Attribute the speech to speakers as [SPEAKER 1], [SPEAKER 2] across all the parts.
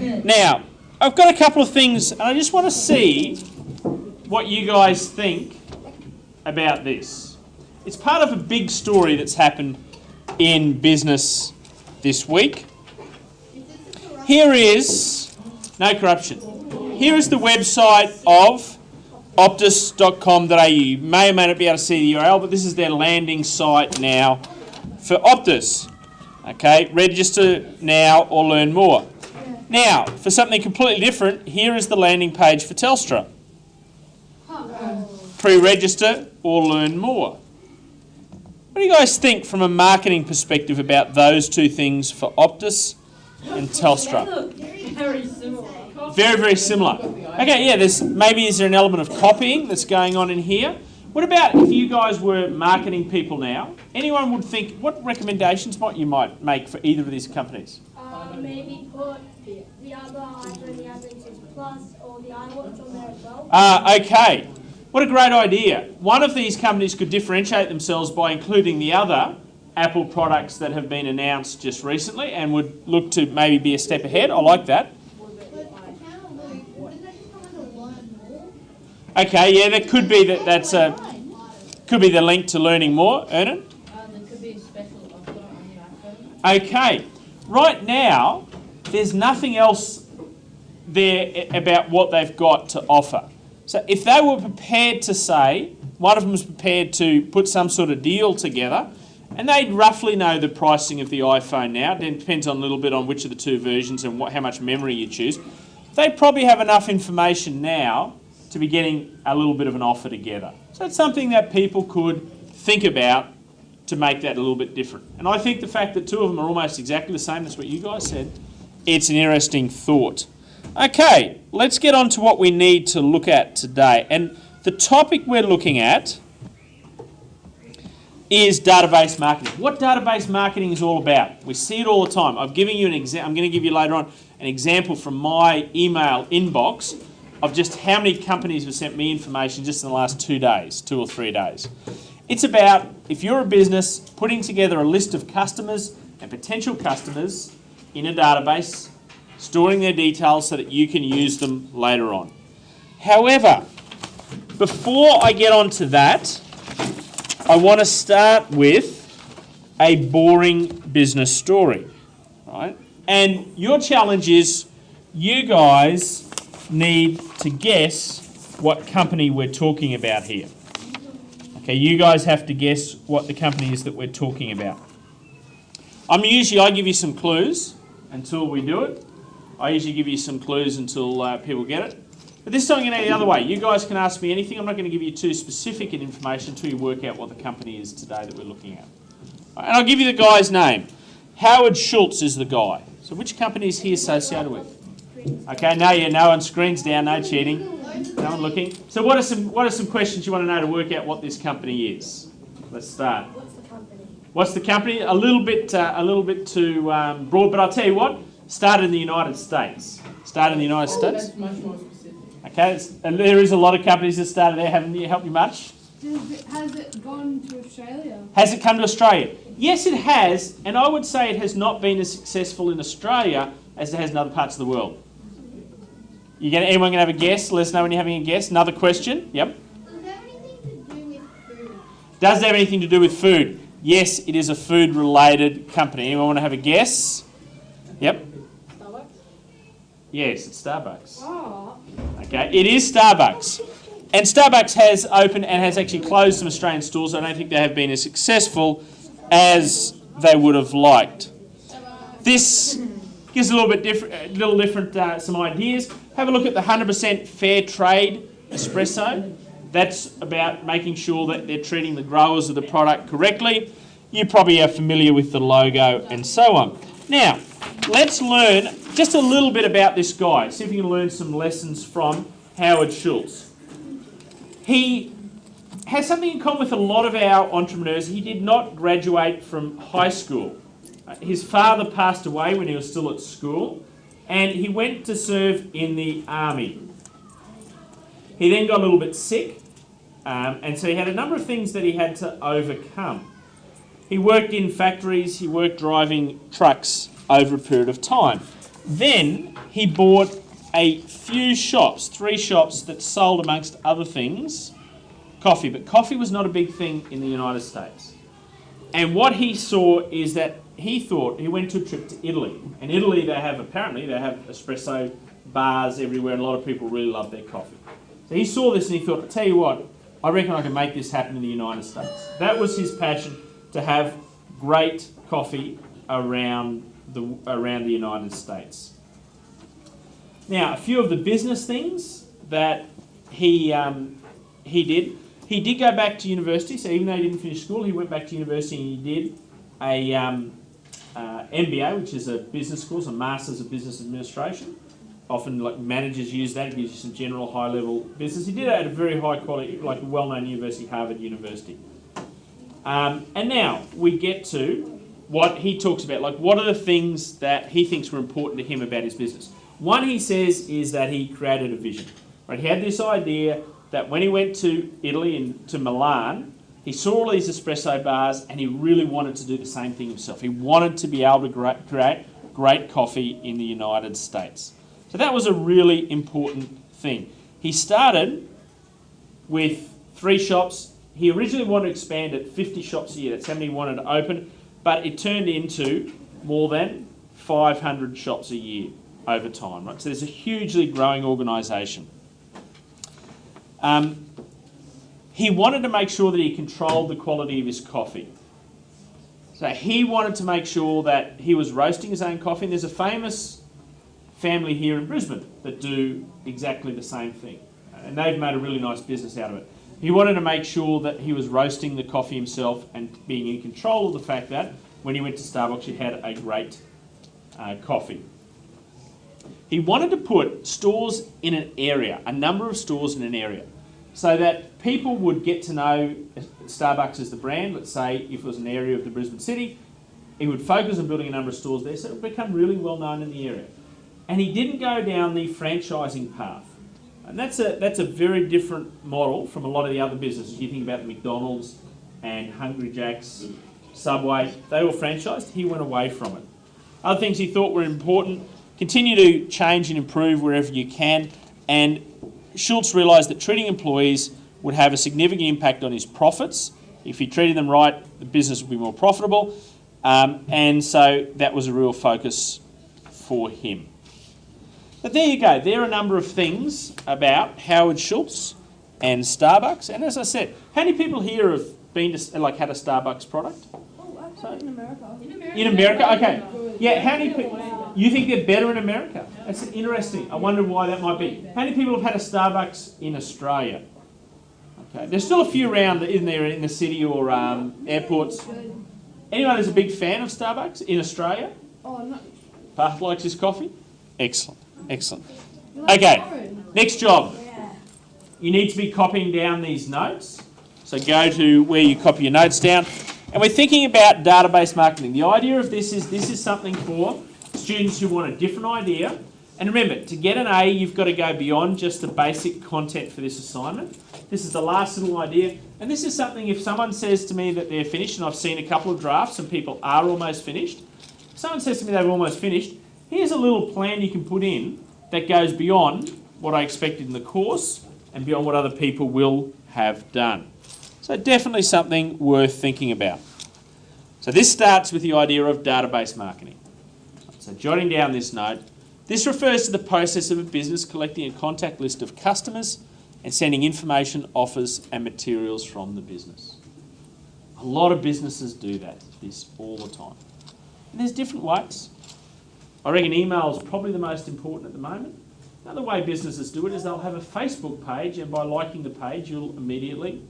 [SPEAKER 1] Now, I've got a couple of things, and I just want to see what you guys think about this. It's part of a big story that's happened in business this week. Here is, no corruption, here is the website of optus.com.au. You may or may not be able to see the URL, but this is their landing site now for Optus. Okay, register now or learn more. Now, for something completely different, here is the landing page for Telstra. Pre-register or learn more. What do you guys think from a marketing perspective about those two things for Optus and Telstra?
[SPEAKER 2] They look very similar.
[SPEAKER 1] Very, very similar. Okay, yeah, is there an element of copying that's going on in here? What about if you guys were marketing people now? Anyone would think, what recommendations might you make for either of these companies?
[SPEAKER 3] Maybe put the other iPhone, the iPhone 6 Plus, or the iWatch on there as well.
[SPEAKER 1] Okay. What a great idea. One of these companies could differentiate themselves by including the other Apple products that have been announced just recently and would look to maybe be a step ahead. I like that. Okay, yeah, that could be could be the link to learning more. Ernan?
[SPEAKER 2] There could be a special offer on your iPhone.
[SPEAKER 1] Okay. Right now, there's nothing else there about what they've got to offer. So if they were prepared to say, one of them was prepared to put some sort of deal together, and they'd roughly know the pricing of the iPhone now, it depends on a little bit on which of the two versions and how much memory you choose, they'd probably have enough information now to be getting a little bit of an offer together. So it's something that people could think about to make that a little bit different. And I think the fact that two of them are almost exactly the same, that's what you guys said, it's an interesting thought. Okay, let's get on to what we need to look at today. And the topic we're looking at is database marketing. What database marketing is all about. We see it all the time. I'm going to give you later on an example from my email inbox of just how many companies have sent me information just in the last 2 days, 2 or 3 days. It's about, if you're a business, putting together a list of customers and potential customers in a database, storing their details so that you can use them later on. However, before I get on to that, I want to start with a boring business story, right? And your challenge is you guys need to guess what company we're talking about here. Okay, you guys have to guess what the company is that we're talking about. I give you some clues until we do it. I usually give you some clues until people get it. But this time I'm going to go the other way. You guys can ask me anything. I'm not going to give you too specific information until you work out what the company is today that we're looking at. And I'll give you the guy's name. Howard Schultz is the guy. So which company is he associated with? Okay, no one screen's down, no cheating, no one looking. So what are some questions you want to know to work out what this company is? Let's start. What's the company? A little bit too broad, but I'll tell you what. Started in the United States.
[SPEAKER 2] That's much more specific.
[SPEAKER 1] Okay, and there is a lot of companies that started there. Haven't you? Helped you much?
[SPEAKER 4] Has it gone to Australia?
[SPEAKER 1] Has it come to Australia? Yes, it has, and I would say it has not been as successful in Australia as it has in other parts of the world. Anyone going to have a guess? Let us know when you're having a guess. Another question? Yep.
[SPEAKER 3] Does it have anything to do with food?
[SPEAKER 1] Does it have anything to do with food? Yes, it is a food-related company. Anyone want to have a guess? Yep.
[SPEAKER 2] Starbucks?
[SPEAKER 1] Yes, it's Starbucks.
[SPEAKER 4] Oh.
[SPEAKER 1] Okay, it is Starbucks. And Starbucks has opened and has actually closed some Australian stores. I don't think they have been as successful as they would have liked. This gives a little different some ideas. Have a look at the 100% fair trade espresso. That's about making sure that they're treating the growers of the product correctly. You probably are familiar with the logo and so on. Now, let's learn just a little bit about this guy. See if you can learn some lessons from Howard Schultz. He has something in common with a lot of our entrepreneurs. He did not graduate from high school. His father passed away when he was still at school, and he went to serve in the army. He then got a little bit sick, and so he had a number of things that he had to overcome. He worked in factories, he worked driving trucks over a period of time. Then he bought a few shops, 3 shops that sold, amongst other things, coffee. But coffee was not a big thing in the United States. And what he saw is that he went to a trip to Italy. And Italy, they have espresso bars everywhere, and a lot of people really love their coffee. So he saw this and he thought, I'll tell you what, I reckon I can make this happen in the United States. That was his passion, to have great coffee around the United States. Now, a few of the business things that he did. He did go back to university, so even though he didn't finish school, he went back to university and he did a MBA, which is a business course, a Masters of Business Administration. Often, like, managers use that. It gives you some general high-level business. He did it at a very high quality, like a well-known university, Harvard University. And now we get to what he talks about. Like, what are the things that he thinks were important to him about his business? One, he says, is that he created a vision. Right? He had this idea that when he went to Italy and to Milan, he saw all these espresso bars and he really wanted to do the same thing himself. He wanted to be able to create great coffee in the United States. So that was a really important thing. He started with 3 shops. He originally wanted to expand at 50 shops a year. That's how many he wanted to open. But it turned into more than 500 shops a year over time. Right? So there's a hugely growing organisation. He wanted to make sure that he controlled the quality of his coffee. So he wanted to make sure that he was roasting his own coffee. And there's a famous family here in Brisbane that do exactly the same thing. And they've made a really nice business out of it. He wanted to make sure that he was roasting the coffee himself and being in control of the fact that when he went to Starbucks, he had a great coffee. He wanted to put stores in an area, a number of stores in an area, so that people would get to know Starbucks as the brand. Let's say if it was an area of the Brisbane city, he would focus on building a number of stores there so it would become really well known in the area. And he didn't go down the franchising path. And that's a very different model from a lot of the other businesses. You think about the McDonald's and Hungry Jack's, Subway, they were franchised. He went away from it. Other things he thought were important: continue to change and improve wherever you can. And Schultz realised that treating employees would have a significant impact on his profits. If he treated them right, the business would be more profitable. And so that was a real focus for him. But there you go. There are a number of things about Howard Schultz and Starbucks. And as I said, how many people here have been to, had a Starbucks product?
[SPEAKER 4] In America.
[SPEAKER 1] In America? Okay. Yeah, how many people? You think they're better in America? That's interesting. I wonder why that might be. How many people have had a Starbucks in Australia? Okay. There's still a few around in there in the city or airports. Anyone who's a big fan of Starbucks in Australia?
[SPEAKER 4] Oh, no.
[SPEAKER 1] Parth likes his coffee? Excellent. Excellent. Okay, next job. You need to be copying down these notes. So go to where you copy your notes down. And we're thinking about database marketing. The idea of this is something for students who want a different idea. And remember, to get an A, you've got to go beyond just the basic content for this assignment. This is the last little idea. And this is something, if someone says to me that they're finished, and I've seen a couple of drafts and people are almost finished, if someone says to me they're almost finished, here's a little plan you can put in that goes beyond what I expected in the course and beyond what other people will have done. So definitely something worth thinking about. So this starts with the idea of database marketing. So jotting down this note, this refers to the process of a business collecting a contact list of customers and sending information, offers and materials from the business. A lot of businesses do this all the time. And there's different ways. I reckon email is probably the most important at the moment. Another way businesses do it is they'll have a Facebook page, and by liking the page, you'll immediately,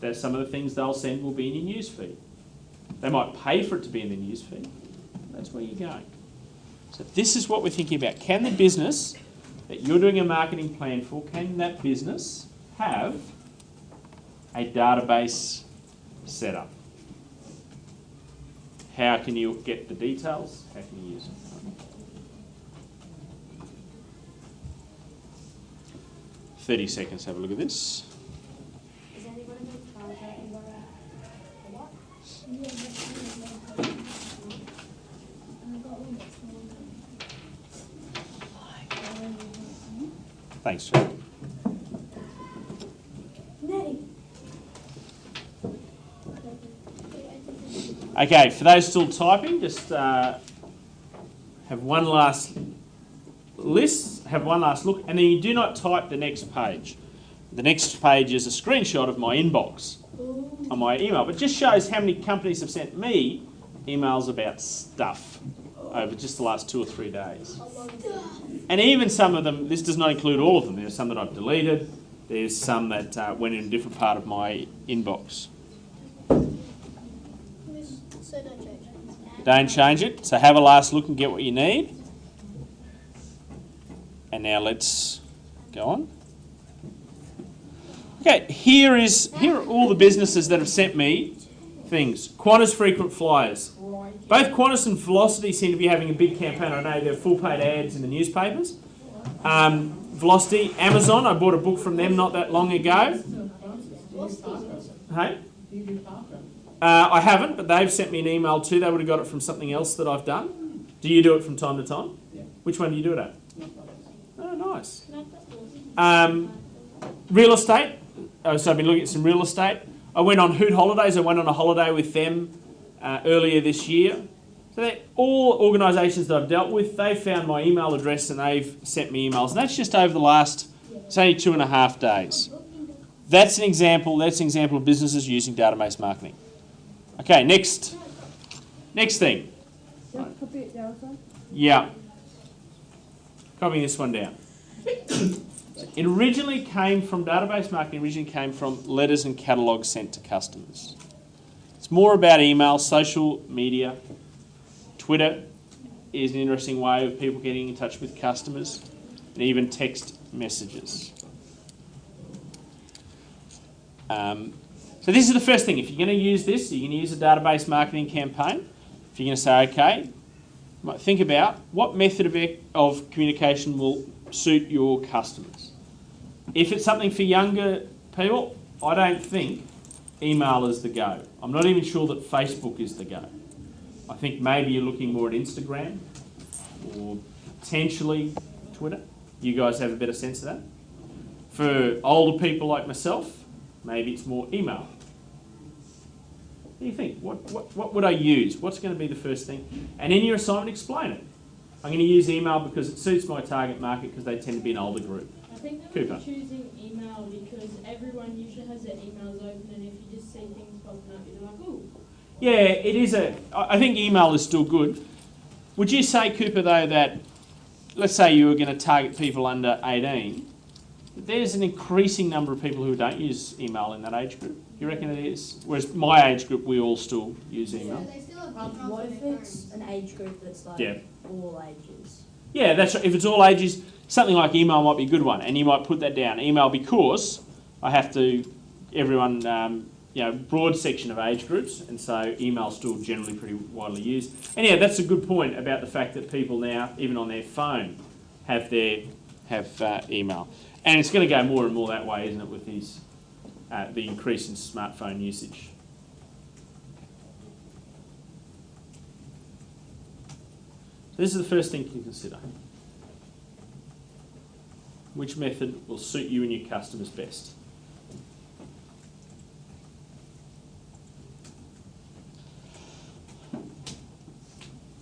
[SPEAKER 1] there's some of the things they'll send will be in your newsfeed. They might pay for it to be in the newsfeed. That's where you're going. So this is what we're thinking about. Can the business that you're doing a marketing plan for, can that business have a database set up? How can you get the details? How can you use them? 30 seconds, have a look at this.
[SPEAKER 3] Is anybody going to try that in what?
[SPEAKER 1] Thanks, Jack.
[SPEAKER 3] Nettie.
[SPEAKER 1] Okay, for those still typing, just have one last have one last look, and then you do not type the next page. The next page is a screenshot of my inbox on my email, but just shows how many companies have sent me emails about stuff over just the last 2 or 3 days. And even some of them, this does not include all of them, there's some that I've deleted, there's some that went in a different part of my inbox.
[SPEAKER 3] So don't change it.
[SPEAKER 1] Don't change it, so have a last look and get what you need. And now let's go on. Okay, here are all the businesses that have sent me things. Qantas frequent flyers. Both Qantas and Velocity seem to be having a big campaign. I know they're full paid ads in the newspapers. Velocity, Amazon, I bought a book from them not that long ago. Hey? I haven't, but they've sent me an email too. They would have got it from something else that I've done. Do you do it from time to time?
[SPEAKER 5] Yeah.
[SPEAKER 1] Which one do you do it at? Oh, nice. Real estate. So I've been looking at some real estate. I went on Hoot Holidays. I went on a holiday with them earlier this year. So they're all organisations that I've dealt with. They found my email address and they've sent me emails. And that's just over the last, say, 2.5 days. That's an example. That's an example of businesses using database marketing. Okay, next thing.
[SPEAKER 4] Copy it down, sir.
[SPEAKER 1] Yeah. Copying this one down. It originally came from database marketing, came from letters and catalogues sent to customers. It's more about email, social media. Twitter is an interesting way of people getting in touch with customers, and even text messages. So this is the first thing. If you're going to use this, you're going to use a database marketing campaign. If you're going to say, okay, you might think about what method of communication will suit your customers. If it's something for younger people, I don't think email is the go. I'm not even sure that Facebook is the go. I think maybe you're looking more at Instagram or potentially Twitter. You guys have a better sense of that. For older people like myself, maybe it's more email. What do you think? What would I use? What's going to be the first thing? And in your assignment, explain it. I'm going to use email because it suits my target market because they tend to be an older group.
[SPEAKER 2] I think
[SPEAKER 1] Cooper.
[SPEAKER 2] I'm choosing email because everyone usually has their emails open, and if you just see things popping up, you're like, ooh.
[SPEAKER 1] Yeah, it is I think email is still good. Would you say, Cooper, though, that let's say you were going to target people under 18, there's an increasing number of people who don't use email in that age group? You reckon it is? Whereas my age group, we all still use email.
[SPEAKER 6] What if it's an age group that's like all ages?
[SPEAKER 1] Yeah, that's right. If it's all ages, something like email might be a good one, and you might put that down. Email because I have to, everyone, broad section of age groups, and so email's still generally pretty widely used. And yeah, that's a good point about the fact that people now, even on their phone, have email. And it's going to go more and more that way, isn't it, with these, the increase in smartphone usage. So this is the first thing to consider. Which method will suit you and your customers best?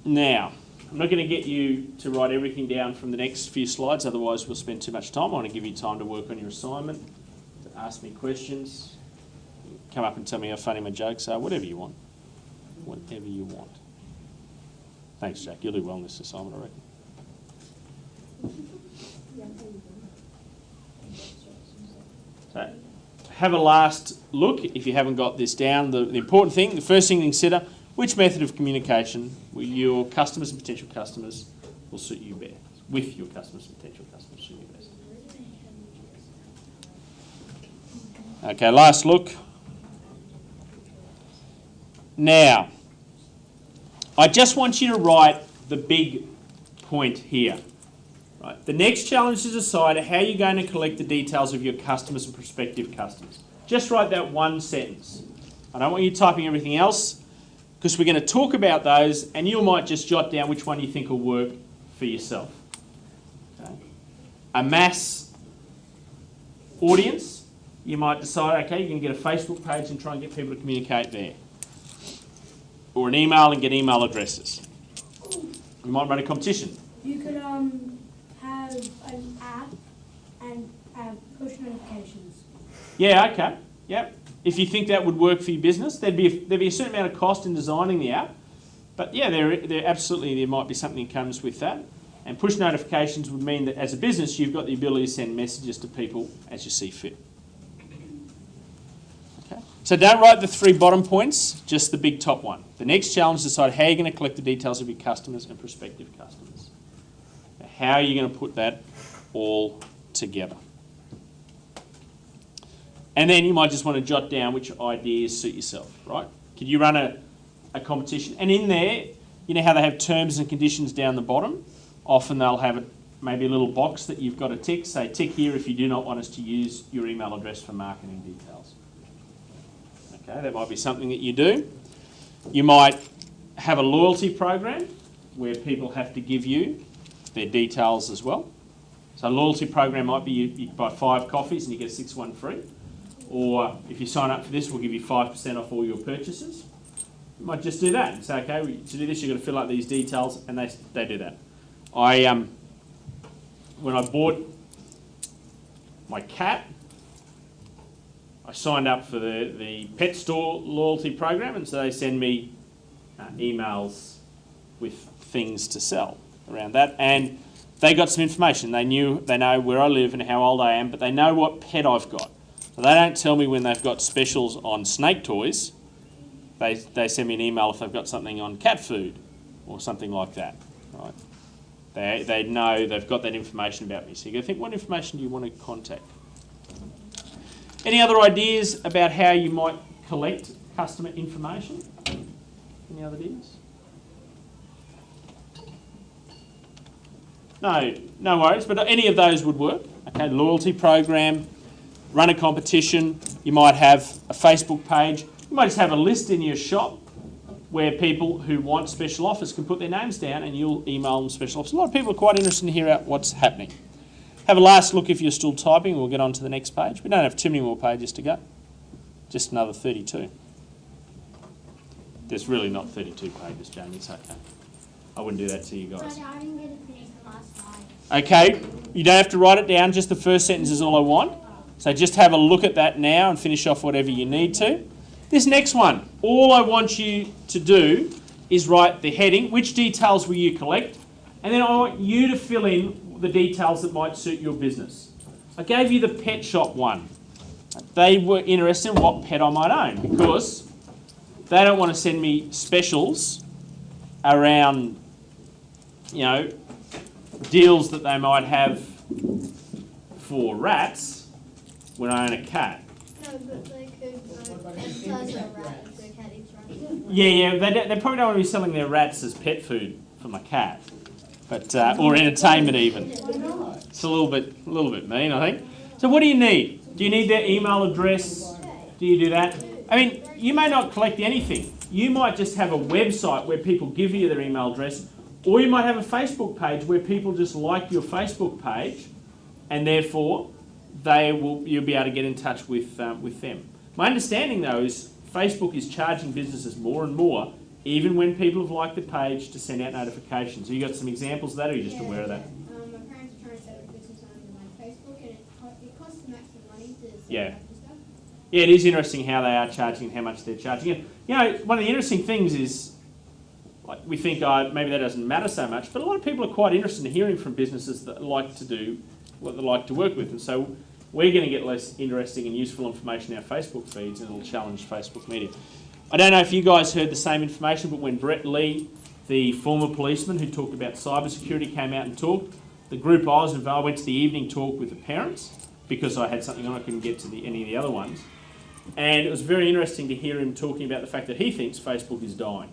[SPEAKER 1] Now, I'm not going to get you to write everything down from the next few slides, otherwise we'll spend too much time. I want to give you time to work on your assignment, to ask me questions, come up and tell me how funny my jokes are, whatever you want. Whatever you want. Thanks, Jack. You'll do well in this assignment, I reckon. So, have a last look if you haven't got this down. The important thing, the first thing to consider, which method of communication will your customers and potential customers will suit you best? With your customers and potential customers suit you best. Okay, last look. Now, I just want you to write the big point here. Right. The next challenge is to decide how you're going to collect the details of your customers and prospective customers. Just write that one sentence. I don't want you typing everything else because we're going to talk about those and you might just jot down which one you think will work for yourself. Okay. Amass audience, you might decide, okay, you're going to get a Facebook page and try and get people to communicate there. Or an email and get email addresses. You might run a competition.
[SPEAKER 3] You could have an app and push notifications.
[SPEAKER 1] Yeah, okay. Yep. If you think that would work for your business, there'd be a certain amount of cost in designing the app. But yeah, there absolutely there might be something that comes with that. And push notifications would mean that as a business, you've got the ability to send messages to people as you see fit. Okay. So don't write the 3 bottom points, just the big top one. The next challenge is decide how you're going to collect the details of your customers and prospective customers. How are you going to put that all together? And then you might just want to jot down which ideas suit yourself, right? Could you run a competition? And in there, you know how they have terms and conditions down the bottom? Often they'll have maybe a little box that you've got to tick. Say, tick here if you do not want us to use your email address for marketing details. Okay, that might be something that you do. You might have a loyalty program where people have to give you their details as well. So a loyalty program might be you buy 5 coffees and you get a 6th one free. Or if you sign up for this, we'll give you 5% off all your purchases. You might just do that and say, okay, to do this, you've got to fill out these details, and they do that. When I bought my cat, I signed up for the pet store loyalty program, and so they send me emails with things to sell around that. And they got some information. They know where I live and how old I am, but they know what pet I've got. So they don't tell me when they've got specials on snake toys. They send me an email if they've got something on cat food or something like that. Right? They know they've got that information about me. So you got to think, what information do you want to contact? Any other ideas about how you might collect customer information? Any other ideas? No worries, but any of those would work. Okay, loyalty program, run a competition. You might have a Facebook page. You might just have a list in your shop where people who want special offers can put their names down and you'll email them special offers. A lot of people are quite interested to hear out what's happening. Have a last look if you're still typing. We'll get on to the next page. We don't have too many more pages to go. Just another 32. There's really not 32 pages, Jamie. It's okay. I wouldn't do that to you guys.
[SPEAKER 3] I didn't get to finish the last slide.
[SPEAKER 1] Okay, you don't have to write it down. Just the first sentence is all I want. So just have a look at that now and finish off whatever you need to. This next one, all I want you to do is write the heading, which details will you collect, and then I want you to fill in the details that might suit your business. I gave you the pet shop one. They were interested in what pet I might own because they don't want to send me specials around, you know, deals that they might have for rats when I own a cat.
[SPEAKER 3] No, but they could advertise a rat if their cat eats rats.
[SPEAKER 1] Yeah, they probably don't want to be selling their rats as pet food for my cat, but or entertainment even. It's a little bit mean, I think. So what do you need? Do you need their email address? Do you do that? I mean, you may not collect anything. You might just have a website where people give you their email address, or you might have a Facebook page where people just like your Facebook page, and therefore you'll be able to get in touch with them. My understanding though is Facebook is charging businesses more and more, even when people have liked the page, to send out notifications. Have you got some examples of that, or are you just aware of that?
[SPEAKER 2] My parents are trying to set up a business under my Facebook, and it costs the max of money to set
[SPEAKER 1] Yeah.
[SPEAKER 2] up and stuff.
[SPEAKER 1] Yeah, it is interesting how they are charging and how much they're charging. And, you know, one of the interesting things is, like, we think maybe that doesn't matter so much, but a lot of people are quite interested in hearing from businesses that like to do what they like to work with, and so we're going to get less interesting and useful information in our Facebook feeds, and it'll challenge Facebook media. I don't know if you guys heard the same information, but when Brett Lee, the former policeman who talked about cybersecurity, came out and talked, the group I was involved went to the evening talk with the parents because I had something on, I couldn't get to any of the other ones. And it was very interesting to hear him talking about the fact that he thinks Facebook is dying.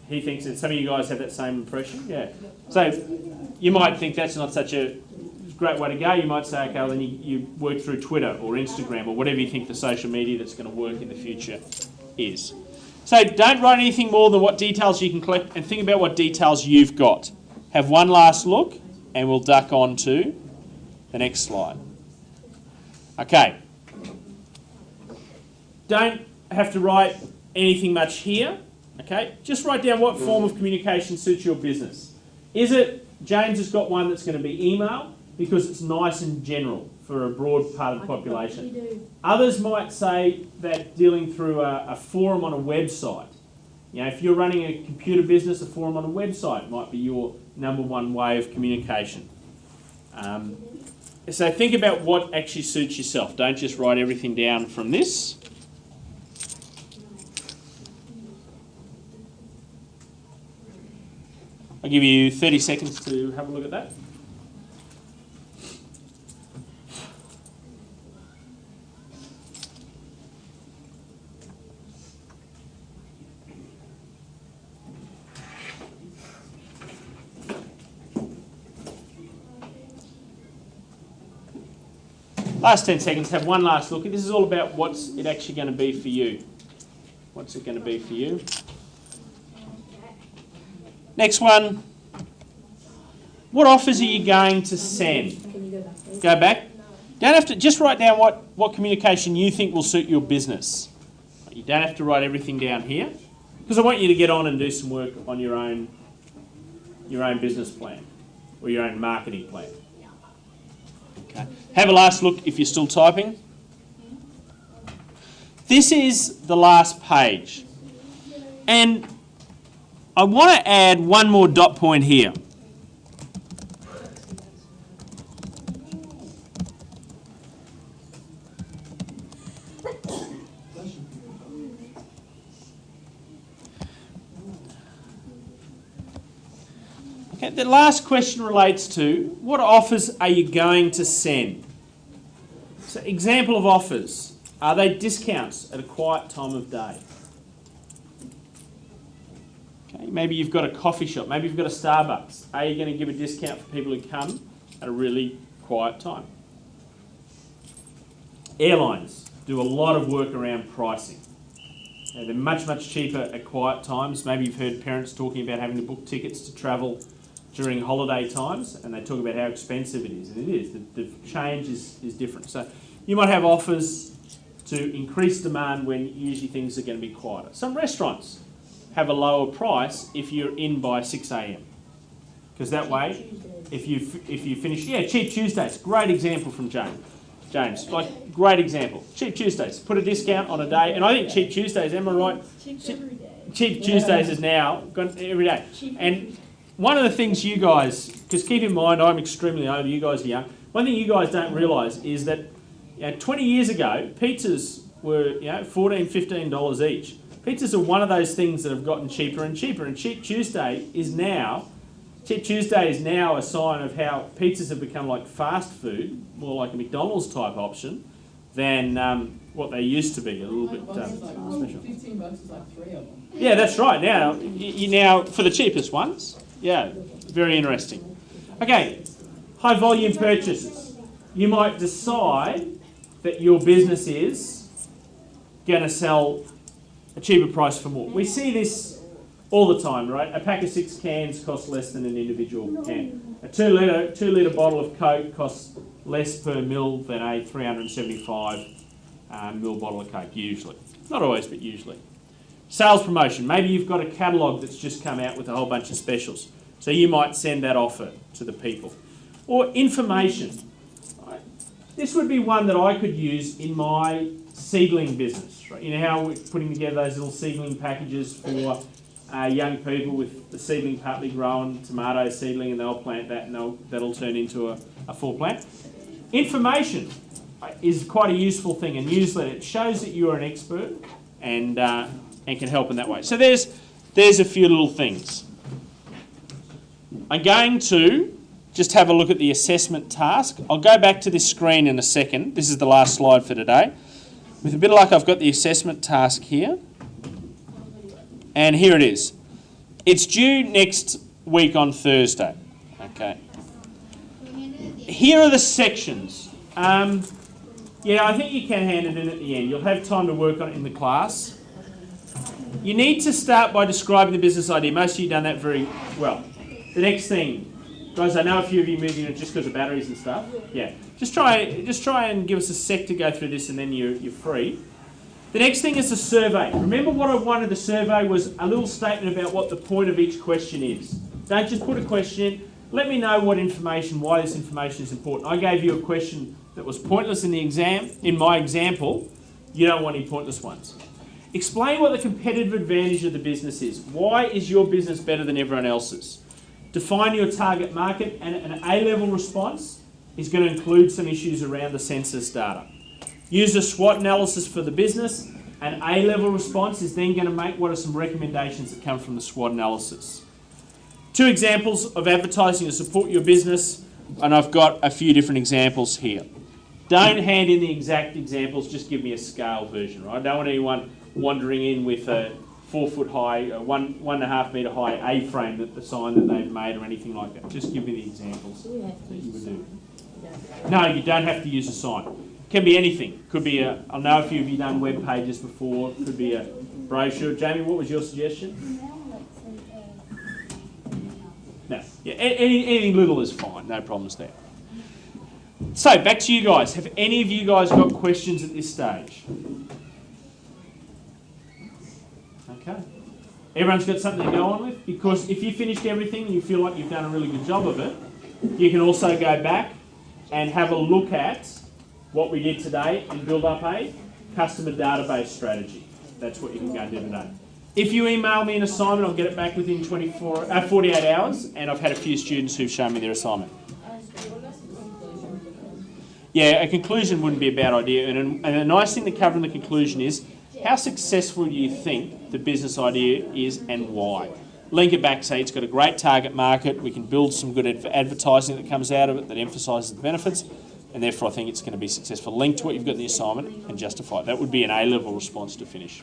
[SPEAKER 1] He thinks that some of you guys have that same impression. Yeah. So you might think that's not such a great way to go. You might say, okay, well, then you work through Twitter or Instagram or whatever you think the social media that's going to work in the future is. So don't write anything more than what details you can collect, and think about what details you've got. Have one last look and we'll duck on to the next slide. Okay. Don't have to write anything much here. Okay. Just write down what form of communication suits your business. Is it, James has got one that's going to be email because it's nice and general for a broad part of the population. Others might say that dealing through a forum on a website. You know, if you're running a computer business, a forum on a website might be your number one way of communication. So think about what actually suits yourself. Don't just write everything down from this. I'll give you 30 seconds to have a look at that. Last 10 seconds, have one last look. This is all about what's it actually going to be for you. What's it going to be for you? Next one. What offers are you going to send?
[SPEAKER 6] Can you go back, please?
[SPEAKER 1] Go back. Don't have to, just write down what communication you think will suit your business. You don't have to write everything down here because I want you to get on and do some work on your own business plan or your own marketing plan. Okay. Have a last look if you're still typing. This is the last page. And I want to add one more dot point here. Okay, the last question relates to what offers are you going to send? So, example of offers. Are they discounts at a quiet time of day? Okay, maybe you've got a coffee shop. Maybe you've got a Starbucks. Are you going to give a discount for people who come at a really quiet time? Airlines do a lot of work around pricing. They're much, much cheaper at quiet times. Maybe you've heard parents talking about having to book tickets to travel during holiday times, and they talk about how expensive it is, and it is. The change is different. So you might have offers to increase demand when usually things are going to be quieter. Some restaurants have a lower price if you're in by 6 a.m. Because that way, if you finish, Cheap Tuesdays, great example from James, like great example. Cheap Tuesdays, put a discount on a day, and I think Cheap Tuesdays, am I right? Cheap Tuesdays is now gone every day. And one of the things you guys, because keep in mind I'm extremely old, you guys are young, one thing you guys don't realise is that 20 years ago, pizzas were $14, $15 each. Pizzas are one of those things that have gotten cheaper and cheaper, and Cheap Tuesday is now a sign of how pizzas have become like fast food, more like a McDonald's type option, than what they used to be, a little bit special.
[SPEAKER 5] $15 is like 3 of them.
[SPEAKER 1] Yeah, that's right. Now, now for the cheapest ones. Yeah, very interesting. Okay, high volume purchases. You might decide that your business is going to sell a cheaper price for more. We see this all the time, right? A pack of 6 cans costs less than an individual can. A 2 litre bottle of Coke costs less per mil than a 375 mil bottle of Coke, usually. Not always, but usually. Sales promotion. Maybe you've got a catalogue that's just come out with a whole bunch of specials. So you might send that offer to the people. Or information. Right? This would be one that I could use in my seedling business. Right? You know how we're putting together those little seedling packages for young people with the seedling partly grown tomato seedling, and they'll plant that and that'll turn into a full plant. Information is quite a useful thing. A newsletter, it shows that you are an expert and can help in that way. So there's a few little things. I'm going to just have a look at the assessment task. I'll go back to this screen in a second. This is the last slide for today. With a bit of luck, I've got the assessment task here. And here it is. It's due next week on Thursday. Okay. Here are the sections. Yeah, I think you can hand it in at the end. You'll have time to work on it in the class. You need to start by describing the business idea. Most of you have done that very well. The next thing, Guys, I know a few of you moving it just because of batteries and stuff. Yeah. Just try and give us a sec to go through this, and then you're free. The next thing is a survey. Remember what I wanted the survey was a little statement about what the point of each question is. Don't just put a question in. Let me know what information, why this information is important. I gave you a question that was pointless in the exam. In my example, you don't want any pointless ones. Explain what the competitive advantage of the business is. Why is your business better than everyone else's? Define your target market, and an A-level response is going to include some issues around the census data. Use a SWOT analysis for the business. An A-level response is then going to make what are some recommendations that come from the SWOT analysis. 2 examples of advertising to support your business, and I've got a few different examples here. Don't hand in the exact examples, just give me a scale version, right? I don't want anyone wandering in with a 4 foot high, 1.5 metre high A-frame, that the sign that they've made or anything like that. Just give me the examples that you would do. No, you don't have to use a sign. Can be anything. Could be I know a few of you done web pages before. Could be a brochure. Jamie, what was your suggestion? No. Yeah, anything little is fine. No problems there. So, back to you guys. Have any of you guys got questions at this stage? Okay. Everyone's got something to go on with? Because if you finished everything and you feel like you've done a really good job of it, you can also go back and have a look at what we did today and build up a customer database strategy. That's what you can go and do today. If you email me an assignment, I'll get it back within 48 hours, and I've had a few students who've shown me their assignment. Yeah, a conclusion wouldn't be a bad idea, and a nice thing to cover in the conclusion is how successful do you think the business idea is and why. Link it back, say it's got a great target market, we can build some good advertising that comes out of it that emphasises the benefits, and therefore I think it's going to be successful. Link to what you've got in the assignment and justify it. That would be an A-level response to finish.